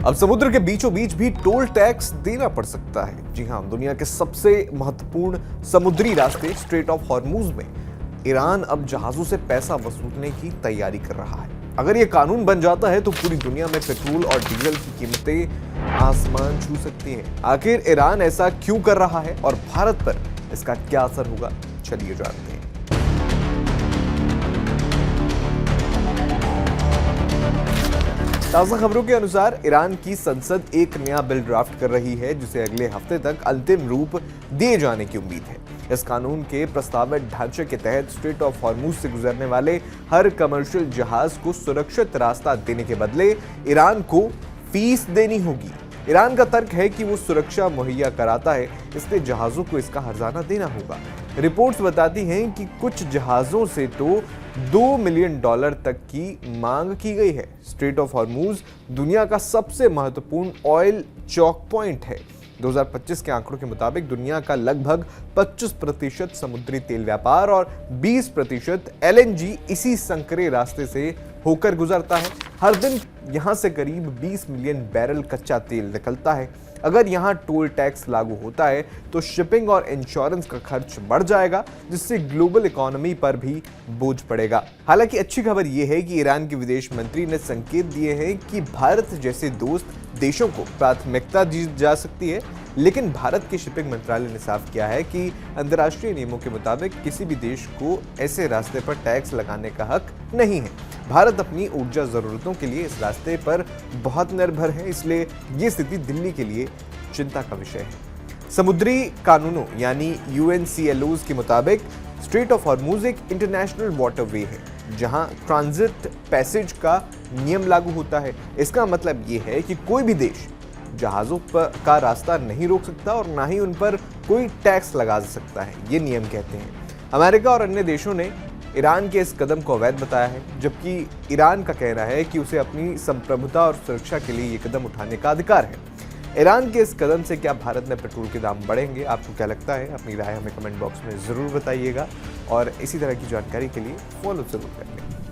अब समुद्र के बीचों बीच भी टोल टैक्स देना पड़ सकता है। जी हां, दुनिया के सबसे महत्वपूर्ण समुद्री रास्ते स्ट्रेट ऑफ हॉर्मूज में ईरान अब जहाजों से पैसा वसूलने की तैयारी कर रहा है। अगर ये कानून बन जाता है तो पूरी दुनिया में पेट्रोल और डीजल की कीमतें आसमान छू सकती हैं। आखिर ईरान ऐसा क्यों कर रहा है और भारत पर इसका क्या असर होगा, चलिए जानते हैं। ताजा खबरों के अनुसार ईरान की संसद एक नया बिल ड्राफ्ट कर रही है जिसे अगले हफ्ते तक अंतिम रूप दिए जाने की उम्मीद है। इस कानून के प्रस्तावित ढांचे के तहत स्ट्रेट ऑफ हॉर्मूज से गुजरने वाले हर कमर्शियल जहाज को सुरक्षित रास्ता देने के बदले ईरान को फीस देनी होगी। ईरान का तर्क है कि वो सुरक्षा मुहैया कराता है, इसलिए जहाजों को इसका हर्जाना देना होगा। रिपोर्ट्स बताती हैं कि कुछ जहाजों से तो $2 मिलियन तक की मांग की गई है। स्ट्रेट ऑफ हॉर्मूज दुनिया का सबसे महत्वपूर्ण ऑयल चौक पॉइंट है। 2025 के आंकड़ों के मुताबिक दुनिया का लगभग 25% समुद्री तेल व्यापार और 20% LNG इसी संकरे रास्ते से होकर गुजरता है। हर दिन यहां से करीब 20 मिलियन बैरल कच्चा तेल निकलता है। अगर यहां टोल टैक्स लागू होता है तो शिपिंग और इंश्योरेंस का खर्च बढ़ जाएगा, जिससे ग्लोबल इकोनॉमी पर भी बोझ पड़ेगा। हालांकि अच्छी खबर यह है कि ईरान के विदेश मंत्री ने संकेत दिए हैं कि भारत जैसे दोस्त देशों को प्राथमिकता दी जा सकती है, लेकिन भारत के शिपिंग मंत्रालय ने साफ किया है कि अंतर्राष्ट्रीय नियमों के मुताबिक किसी भी देश को ऐसे रास्ते पर टैक्स लगाने का हक नहीं है। भारत अपनी ऊर्जा जरूरतों के लिए इस रास्ते पर बहुत निर्भर है, इसलिए ये स्थिति दिल्ली के लिए चिंता का विषय है। समुद्री कानूनों यानी UNCLOS के मुताबिक स्ट्रेट ऑफ हॉर्मूज एक इंटरनेशनल वाटरवे है जहां ट्रांजिट पैसेज का नियम लागू होता है। इसका मतलब ये है कि कोई भी देश जहाजों का रास्ता नहीं रोक सकता और ना ही उन पर कोई टैक्स लगा सकता है, ये नियम कहते हैं। अमेरिका और अन्य देशों ने ईरान के इस कदम को अवैध बताया है, जबकि ईरान का कहना है कि उसे अपनी संप्रभुता और सुरक्षा के लिए ये कदम उठाने का अधिकार है। ईरान के इस कदम से क्या भारत में पेट्रोल के दाम बढ़ेंगे? आपको क्या लगता है? अपनी राय हमें कमेंट बॉक्स में ज़रूर बताइएगा और इसी तरह की जानकारी के लिए फॉलो जरूर करें।